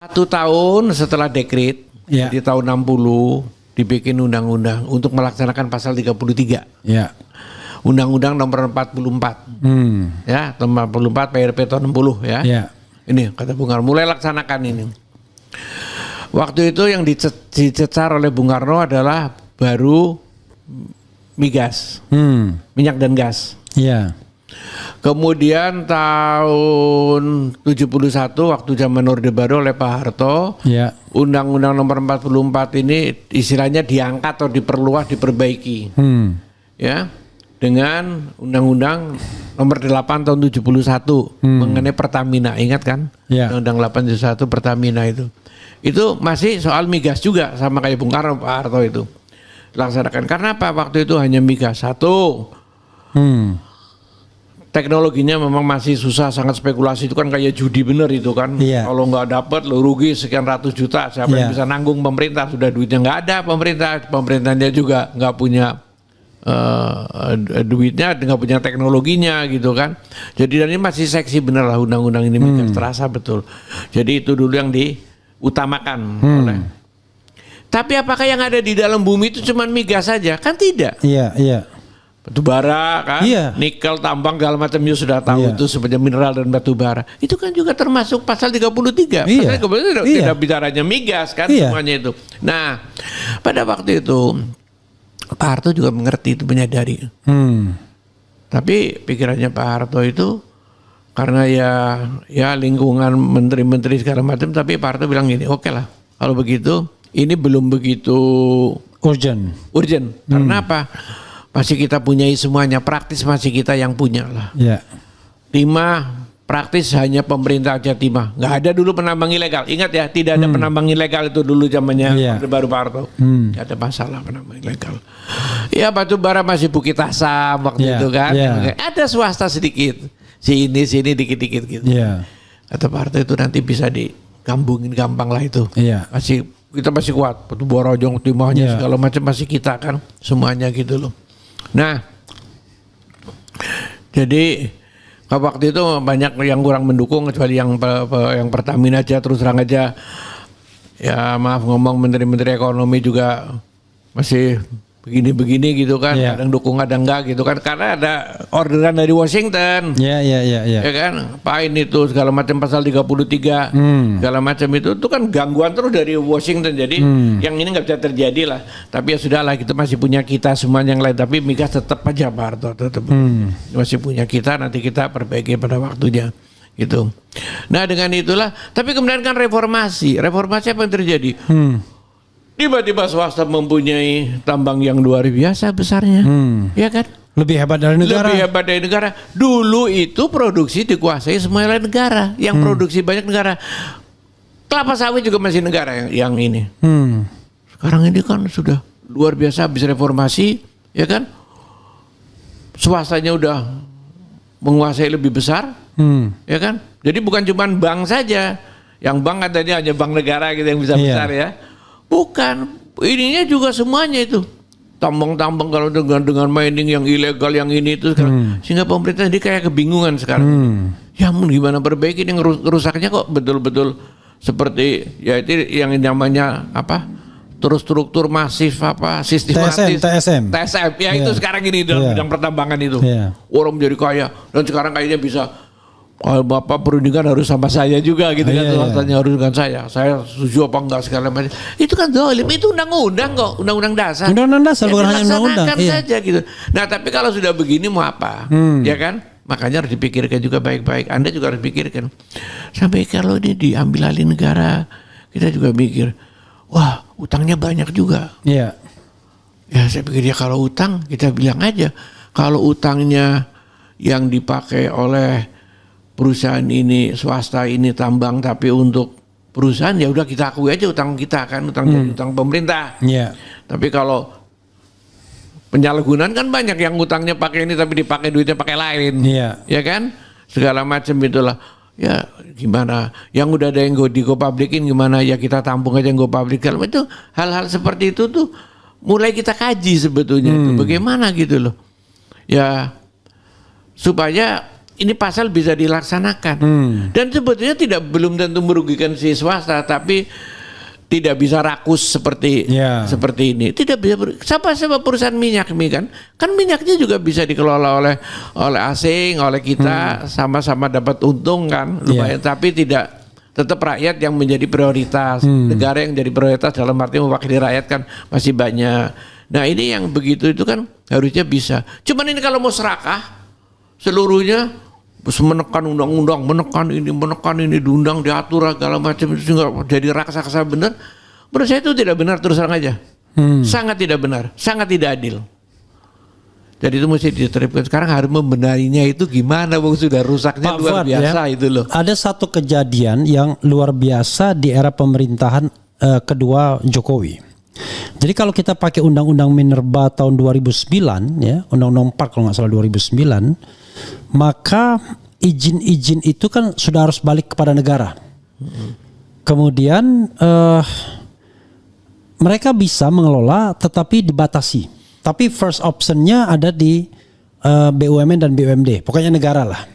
1 tahun setelah dekret, Ya. di tahun 60 dibikin undang-undang untuk melaksanakan pasal 33. Ya. Undang-undang nomor 44. Ya, nomor 44 PRP tahun 60 ya. Ya. Ini kata Bung Karno, mulai laksanakan ini. Waktu itu yang dicecar oleh Bung Karno adalah baru migas, minyak dan gas. Ya. Kemudian tahun 71 waktu zaman Orde Baru oleh Pak Harto, Ya. Undang-Undang nomor 44 ini istilahnya diangkat atau diperluas, diperbaiki. Ya, dengan Undang-Undang nomor 8 tahun 71 mengenai Pertamina, ingat kan? Ya. Undang-Undang 871 Pertamina itu. Itu masih soal migas juga sama kayak Bung Karno, Pak Harto itu. Laksanakan. Karena apa? Waktu itu hanya migas. Satu, teknologinya memang masih susah, sangat spekulasi, itu kan kayak judi bener itu kan. Iya. Kalau nggak dapat lo rugi sekian ratus juta, siapa yang Iya. bisa nanggung? Pemerintah, sudah duitnya nggak ada, pemerintahnya juga nggak punya duitnya, nggak punya teknologinya gitu kan. Jadi dan ini masih seksi bener lah undang-undang ini, migas terasa betul. Jadi itu dulu yang diutamakan oleh. Tapi apakah yang ada di dalam bumi itu cuma migas saja? Kan tidak. Iya. Iya. Batu bara kan, Iya. nikel, tambang, segala macam you sudah tahu Iya. itu sebagai mineral dan batu bara. Itu kan juga termasuk pasal 33. Iya. Pasal 33 Iya. tidak bicaranya migas kan, Iya. semuanya itu. Nah, pada waktu itu Pak Harto juga mengerti itu, menyadari. Tapi pikirannya Pak Harto itu karena ya lingkungan menteri-menteri segala macam, tapi Pak Harto bilang gini, oke lah kalau begitu ini belum begitu Urgent. Karena apa? Masih kita punyai semuanya, praktis masih kita yang punya lah. Ya. Timah praktis hanya pemerintah aja timah. Nggak ada dulu penambang ilegal. Ingat ya, tidak ada penambang ilegal itu dulu zamannya Iya. Orde Baru Pak Harto. Nggak ada masalah penambang ilegal. Ya batu bara masih Bukit Asam waktu Iya. itu kan. Iya. Ada swasta sedikit. Sini dikit-dikit gitu. Iya. Kata Pak Harto itu nanti bisa digambungin gampang lah itu. Iya. Kita masih kuat. Batu bara, jong, timahnya Iya. segala macam masih kita kan. Semuanya gitu loh. Nah, jadi waktu itu banyak yang kurang mendukung, kecuali yang Pertamina aja, terus terang aja. Ya maaf ngomong, menteri-menteri ekonomi juga masih begini-begini gitu kan. Iya. Kadang dukung, kadang enggak gitu kan. Karena ada orderan dari Washington. Iya. Ya kan, apain itu segala macam pasal 33 segala macam itu kan gangguan terus dari Washington. Jadi yang ini nggak bisa terjadi lah. Tapi ya sudahlah, kita masih punya kita semua yang lain. Tapi migas tetap aja Pak Harto, tetap masih punya kita, nanti kita perbaiki pada waktunya gitu. Nah dengan itulah, tapi kemudian kan reformasi apa yang terjadi? Tiba-tiba swasta mempunyai tambang yang luar biasa besarnya, ya kan? Lebih hebat dari negara. Lebih hebat dari negara. Dulu itu produksi dikuasai semua oleh negara. Yang produksi banyak negara. Kelapa sawit juga masih negara yang ini. Sekarang ini kan sudah luar biasa, habis reformasi, ya kan? Swastanya udah menguasai lebih besar, ya kan? Jadi bukan cuma bank saja. Yang bank katanya hanya bank negara gitu yang bisa Iya. besar ya. Bukan, ininya juga semuanya itu. Tambang-tambang kalau dengan mining yang ilegal yang ini itu sekarang. Sehingga pemerintah ini kayak kebingungan sekarang. Ya gimana perbaiki ini, rusaknya kok betul-betul seperti ya itu yang namanya apa? Terus struktur masif apa? Sistematis. TSM. Ya itu sekarang ini dalam bidang pertambangan itu. Orang menjadi kaya dan sekarang kayaknya bisa, kalau Bapak perundingan harus sama saya juga gitu kan, swastanya harus dengan saya setuju apa enggak segala macam. Itu kan zalim, itu undang-undang kok, undang-undang dasar. Undang-undang dasar, bukan hanya undang-undang. Dilaksanakan saja gitu. Nah tapi kalau sudah begini mau apa, ya kan? Makanya harus dipikirkan juga baik-baik. Anda juga harus pikirkan. Sampai kalau ini diambil alih negara, kita juga mikir, wah utangnya banyak juga. Iya. Ya saya pikir ya kalau utang kita bilang aja, kalau utangnya yang dipakai oleh perusahaan ini, swasta ini tambang, tapi untuk perusahaan ya udah kita akui aja utang kita kan, jadi utang pemerintah. Iya. Tapi kalau penyalahgunaan kan banyak yang utangnya pakai ini tapi dipakai duitnya pakai lain. Iya. Ya kan? Segala macam itulah. Ya gimana? Yang udah ada yang di go publikin gimana? Ya kita tampung aja yang go public. Kalau itu hal-hal seperti itu tuh mulai kita kaji sebetulnya itu bagaimana gitu loh. Ya supaya ini pasal bisa dilaksanakan. Dan sebetulnya belum tentu merugikan si swasta, tapi tidak bisa rakus seperti ini. Tidak bisa siapa perusahaan minyak kan minyaknya juga bisa dikelola oleh asing, oleh kita, sama-sama dapat untung kan lumayan, tapi tetap rakyat yang menjadi prioritas. Negara yang jadi prioritas dalam arti mewakili rakyat kan masih banyak. Nah, ini yang begitu itu kan harusnya bisa. Cuman ini kalau mau serakah seluruhnya menekan undang-undang, menekan ini diundang, diatur segala macam, itu jadi raksasa benar. Menurut saya itu tidak benar, terus terang aja. Sangat tidak benar, sangat tidak adil. Jadi itu mesti diterapkan. Sekarang harus membenahinya itu gimana, Bung? Sudah rusaknya Pak luar Fuad, biasa itu loh. Ada satu kejadian yang luar biasa di era pemerintahan kedua Jokowi. Jadi kalau kita pakai Undang-Undang Minerba tahun 2009 ya, Undang-Undang 4 kalau nggak salah 2009, maka izin-izin itu kan sudah harus balik kepada negara. Kemudian mereka bisa mengelola tetapi dibatasi. Tapi first optionnya ada di BUMN dan BUMD. Pokoknya negara lah.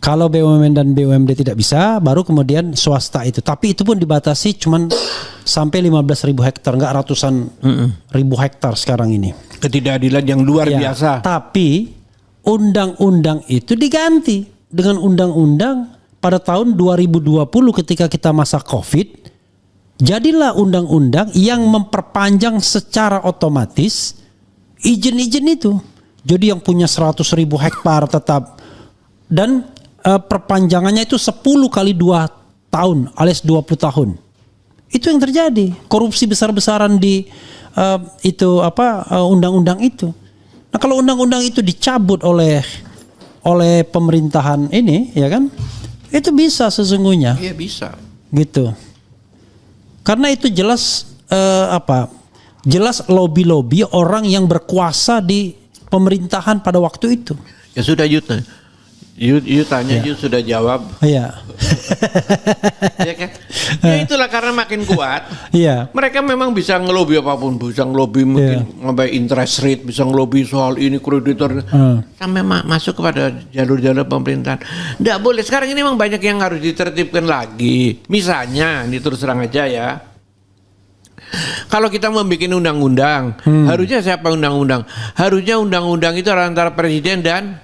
Kalau BUMN dan BUMD tidak bisa, baru kemudian swasta itu. Tapi itu pun dibatasi cuman sampai 15.000 hektar, enggak ratusan ribu hektar sekarang ini. Ketidakadilan yang luar biasa. Tapi undang-undang itu diganti dengan undang-undang pada tahun 2020 ketika kita masa Covid. Jadilah undang-undang yang memperpanjang secara otomatis izin-izin itu. Jadi yang punya 100.000 hektar tetap, dan perpanjangannya itu 10 kali 2 tahun alias 20 tahun. Itu yang terjadi. Korupsi besar-besaran di undang-undang itu. Nah, kalau undang-undang itu dicabut oleh pemerintahan ini, ya kan? Itu bisa sesungguhnya. Iya, bisa. Gitu. Karena itu jelas jelas lobby-lobby orang yang berkuasa di pemerintahan pada waktu itu. Ya sudah, You tanya, You sudah jawab. Iya. Ya kan? Ya itulah karena makin kuat. Iya. Mereka memang bisa ngelobi apapun, bisa ngelobi mungkin sampai interest rate, bisa ngelobi soal ini kreditor, sampai masuk kepada jalur-jalur pemerintahan. Nggak boleh. Sekarang ini memang banyak yang harus ditertibkan lagi. Misalnya, ini terus terang aja ya. Kalau kita membuat undang-undang, harusnya siapa undang-undang? Harusnya undang-undang itu antara presiden dan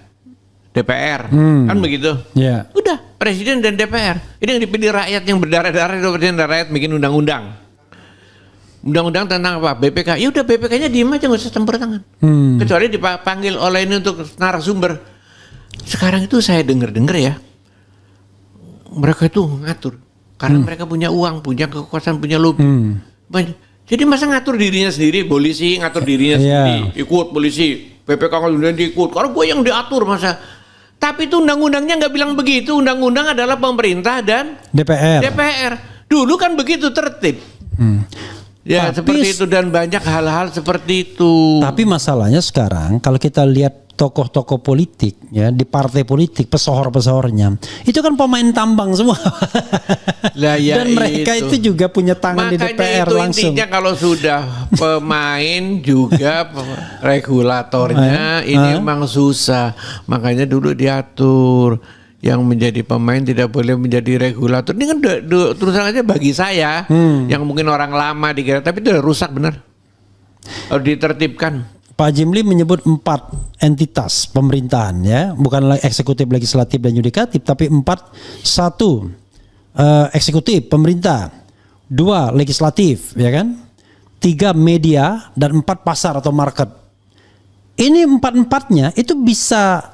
DPR, kan begitu? Yeah. Udah, presiden dan DPR. Ini yang dipilih rakyat, yang berdarah-darah itu presiden dan rakyat bikin undang-undang. Undang-undang tentang apa? BPK. Ya udah, BPK-nya diem aja, nggak usah campur tangan. Kecuali dipanggil oleh ini untuk narasumber. Sekarang itu saya dengar ya, mereka itu ngatur karena mereka punya uang, punya kekuasaan, punya lobby. Jadi masa ngatur dirinya sendiri, polisi ngatur dirinya sendiri, ikut polisi, BPK kemudian diikut. Kalau gue yang diatur masa. Tapi itu undang-undangnya nggak bilang begitu. Undang-undang adalah pemerintah dan DPR. Dulu kan begitu tertib. Ya, tapi, seperti itu, dan banyak hal-hal seperti itu. Tapi masalahnya sekarang kalau kita lihat tokoh-tokoh politik ya di partai politik, pesohor-pesohornya itu kan pemain tambang semua. Lah, ya, dan mereka itu juga punya tangan di DPR itu langsung. Intinya kalau sudah pemain juga regulatornya ini memang susah. Makanya dulu diatur yang menjadi pemain tidak boleh menjadi regulator. Ini kan terus terang aja bagi saya yang mungkin orang lama dikira, tapi itu udah rusak benar. Harus ditertibkan. Pak Jimli menyebut 4 entitas pemerintahan ya, bukan eksekutif, legislatif dan yudikatif, tapi 4. 1 eksekutif pemerintah, 2 legislatif ya kan, 3 media, dan 4 pasar atau market. Ini 4-4-nya itu bisa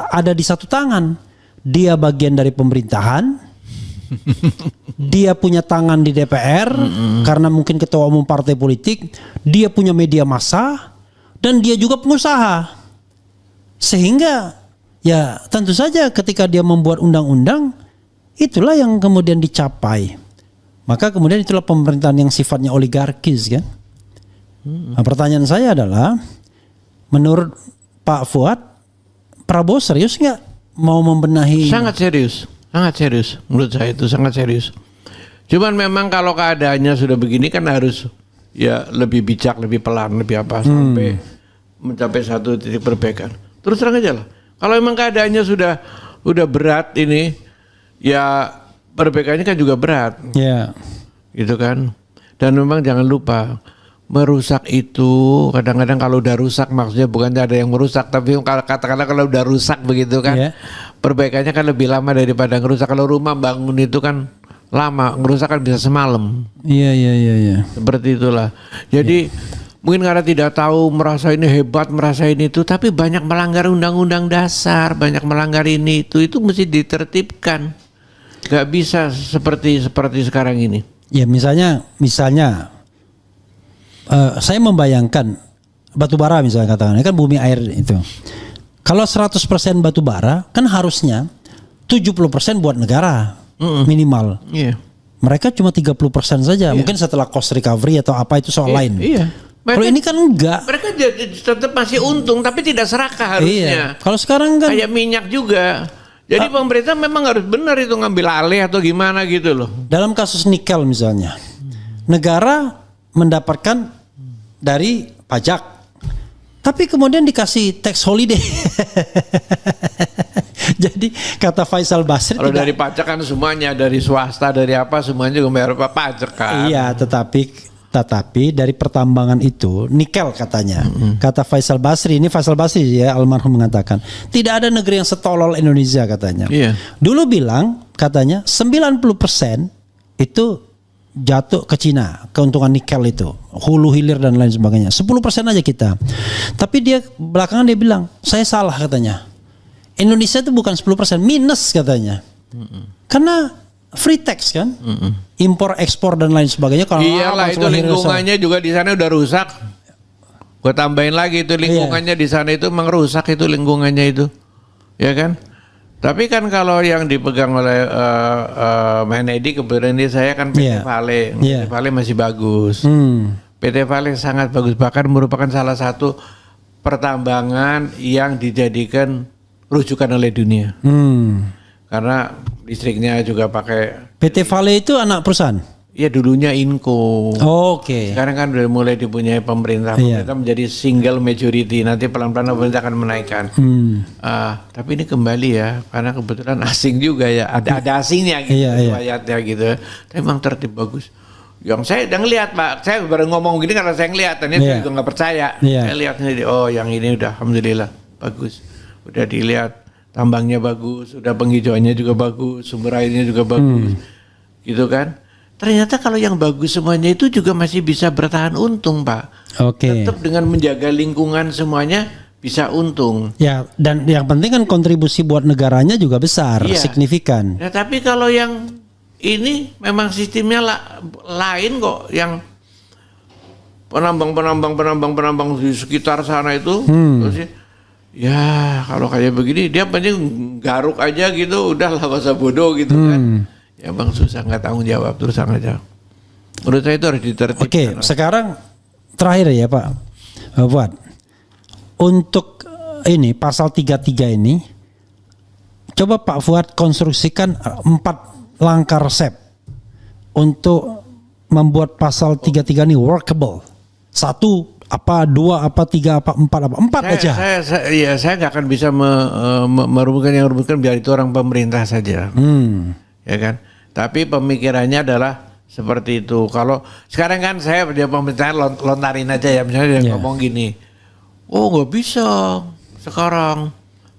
ada di satu tangan. Dia bagian dari pemerintahan, dia punya tangan di DPR karena mungkin ketua umum partai politik, dia punya media massa, dan dia juga pengusaha. Sehingga ya tentu saja ketika dia membuat undang-undang, itulah yang kemudian dicapai. Maka kemudian itulah pemerintahan yang sifatnya oligarkis kan. Nah, pertanyaan saya adalah, menurut Pak Fuad, Prabowo serius nggak mau membenahi? Sangat serius menurut saya, itu sangat serius. Cuman memang kalau keadaannya sudah begini kan harus ya lebih bijak, lebih pelan, lebih apa, sampai mencapai satu titik perbaikan. Terus terang aja lah, Kalau emang keadaannya udah berat ini, ya perbaikannya kan juga berat. Ya. Gitu kan. Dan memang jangan lupa, merusak itu kadang-kadang kalau udah rusak, maksudnya bukan ada yang merusak, tapi katakanlah kalau udah rusak begitu kan, perbaikannya kan lebih lama daripada ngerusak. Kalau rumah bangun itu kan lama, ngerusak kan bisa semalam. Iya. Seperti itulah. Jadi mungkin karena tidak tahu, merasa ini hebat, merasa ini itu, tapi banyak melanggar undang-undang dasar, banyak melanggar ini itu mesti ditertibkan. Gak bisa seperti sekarang ini. Ya misalnya saya membayangkan batu bara misalnya, katakan kan bumi air itu. Kalau 100% batu bara kan harusnya 70% buat negara minimal. Iya. Mereka cuma 30% saja. Mungkin setelah cost recovery atau apa itu soal lain. Iya. Kalau ini kan enggak. Mereka tetap masih untung tapi tidak serakah harusnya. Iya. Kalau sekarang kan kayak minyak juga. Jadi pemerintah memang harus benar itu ngambil alih atau gimana gitu loh. Dalam kasus nikel misalnya, negara mendapatkan dari pajak, tapi kemudian dikasih tax holiday. Jadi kata Faisal Basri, kalau dari pajak kan semuanya, dari swasta, dari apa semuanya juga bayar pajak kan. Iya, tetapi dari pertambangan itu nikel katanya. Kata Faisal Basri, ini Faisal Basri ya almarhum mengatakan, tidak ada negeri yang setolol Indonesia katanya. Iya. Dulu bilang katanya 90% itu jatuh ke Cina, keuntungan nikel itu, hulu hilir dan lain sebagainya. 10% aja kita. Tapi dia belakangan dia bilang, saya salah katanya. Indonesia itu bukan 10%, minus katanya. Karena free tax kan, impor ekspor dan lain sebagainya. Kalau iyalah itu lingkungannya juga di sana udah rusak. Gue tambahin lagi itu lingkungannya di sana itu memang rusak itu lingkungannya itu, ya kan. Tapi kan kalau yang dipegang oleh Manedi, kebetulan ini saya kan PT Vale, PT Vale masih bagus. PT Vale sangat bagus, bahkan merupakan salah satu pertambangan yang dijadikan rujukan oleh dunia. Karena listriknya juga pakai. PT Vale itu anak perusahaan? Iya dulunya Inco. Oke. Sekarang kan udah mulai dipunyai pemerintah. Pemerintah menjadi single majority. Nanti pelan-pelan pemerintah akan menaikkan. Tapi ini kembali ya, karena kebetulan asing juga ya. Ada asingnya gitu, riwayatnya gitu. Tapi memang tertib bagus. Yang saya udah ngeliat Pak, saya baru ngomong gini karena saya ngeliat. Dan saya juga nggak percaya. Saya lihat sendiri, oh yang ini udah alhamdulillah bagus. Udah dilihat. Tambangnya bagus, udah penghijauannya juga bagus, sumber airnya juga bagus, gitu kan. Ternyata kalau yang bagus semuanya itu juga masih bisa bertahan untung Pak. Tetap dengan menjaga lingkungan semuanya bisa untung. Ya, dan yang penting kan kontribusi buat negaranya juga besar, signifikan. Ya, tapi kalau yang ini memang sistemnya lain kok, yang penambang di sekitar sana itu. Ya kalau kayak begini dia penting garuk aja gitu, udah lah masa bodoh gitu kan. Ya bang susah, nggak tanggung jawab terus aja. Menurut saya itu harus ditertibkan. Sekarang terakhir ya Pak Fuad, untuk ini pasal 33 ini, coba Pak Fuad konstruksikan 4 langkah resep untuk membuat pasal 33 ini workable. 1 apa 2 apa 3 apa 4 apa 4 aja. Saya nggak akan bisa merumuskan biar itu orang pemerintah saja, ya kan. Tapi pemikirannya adalah seperti itu. Kalau sekarang kan saya dia pemerintahan lontarin aja ya, misalnya dia ngomong gini, oh nggak bisa sekarang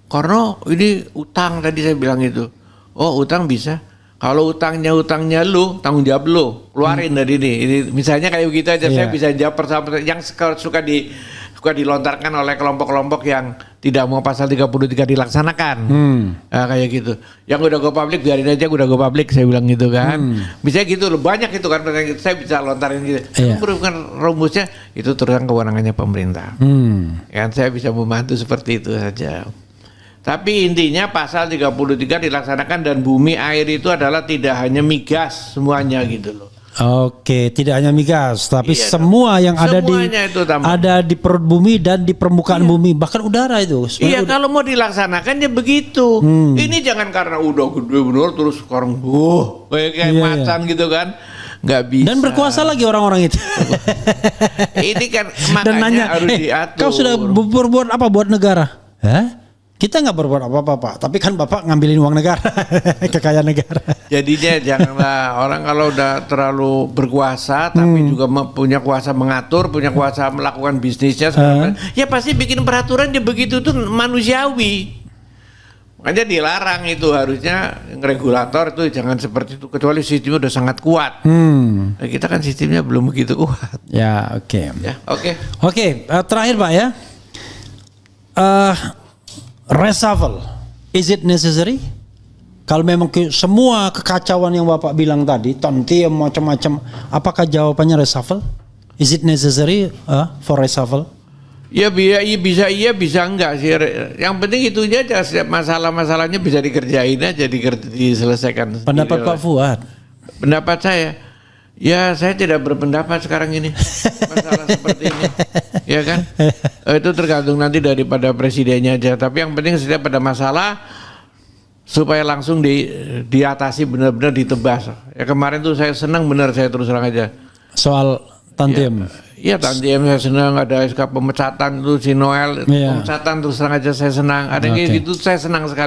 karena ini utang, tadi saya bilang itu. Oh utang bisa. Kalau utangnya lu, tanggung jawab lu, keluarin dari ini misalnya kayak begitu aja. Saya bisa jawab persoalan yang suka dilontarkan oleh kelompok-kelompok yang tidak mau pasal 33 dilaksanakan. Kayak gitu. Yang udah go public biarin aja, udah go public, saya bilang gitu kan. Bisa gitu loh, banyak itu kan, saya bisa lontarin gitu. Bukan rumusnya itu terus kewenangannya pemerintah. Kan saya bisa membantu seperti itu saja. Tapi intinya pasal 33 dilaksanakan dan bumi air itu adalah tidak hanya migas semuanya gitu loh. Oke, tidak hanya migas, tapi semua yang ada di perut bumi dan di permukaan bumi, bahkan udara itu. Iya, kalau mau dilaksanakan ya begitu. Ini jangan karena udah gede bener terus sekarang kayak macan gitu kan. Nggak bisa. Dan berkuasa lagi orang-orang itu. Ini kan makanya harus diatur. Kau sudah berbuat apa buat negara? Kita nggak berbuat apa-apa Pak, tapi kan Bapak ngambilin uang negara, kekayaan negara. Jadinya janganlah orang kalau udah terlalu berkuasa tapi juga punya kuasa mengatur, punya kuasa melakukan bisnisnya, ya pasti bikin peraturan dia begitu tuh manusiawi. Makanya dilarang itu, harusnya regulator itu jangan seperti itu kecuali sistemnya udah sangat kuat. Nah, kita kan sistemnya belum begitu kuat. Ya oke. Ya oke. Oke, terakhir Pak ya. Reshuffle, is it necessary? Kalau memang semua kekacauan yang Bapak bilang tadi, tantiem macam-macam, apakah jawabannya reshuffle? Is it necessary for reshuffle? Ya bisa enggak sih. Yang penting itu aja, masalah-masalahnya bisa dikerjain aja, diselesaikan. Pendapat Pak Fuad? Pendapat saya tidak berpendapat sekarang ini masalah seperti ini, ya kan? Itu tergantung nanti daripada presidennya aja. Tapi yang penting setiap ada masalah supaya langsung diatasi, benar-benar ditebas. Ya kemarin tuh saya senang benar, saya terus terang aja. Soal tantiem. Iya tantiem saya senang, ada SK pemecatan tuh si Noel, pemecatan terus terang aja saya senang. Ada yang kayak gitu saya senang sekali.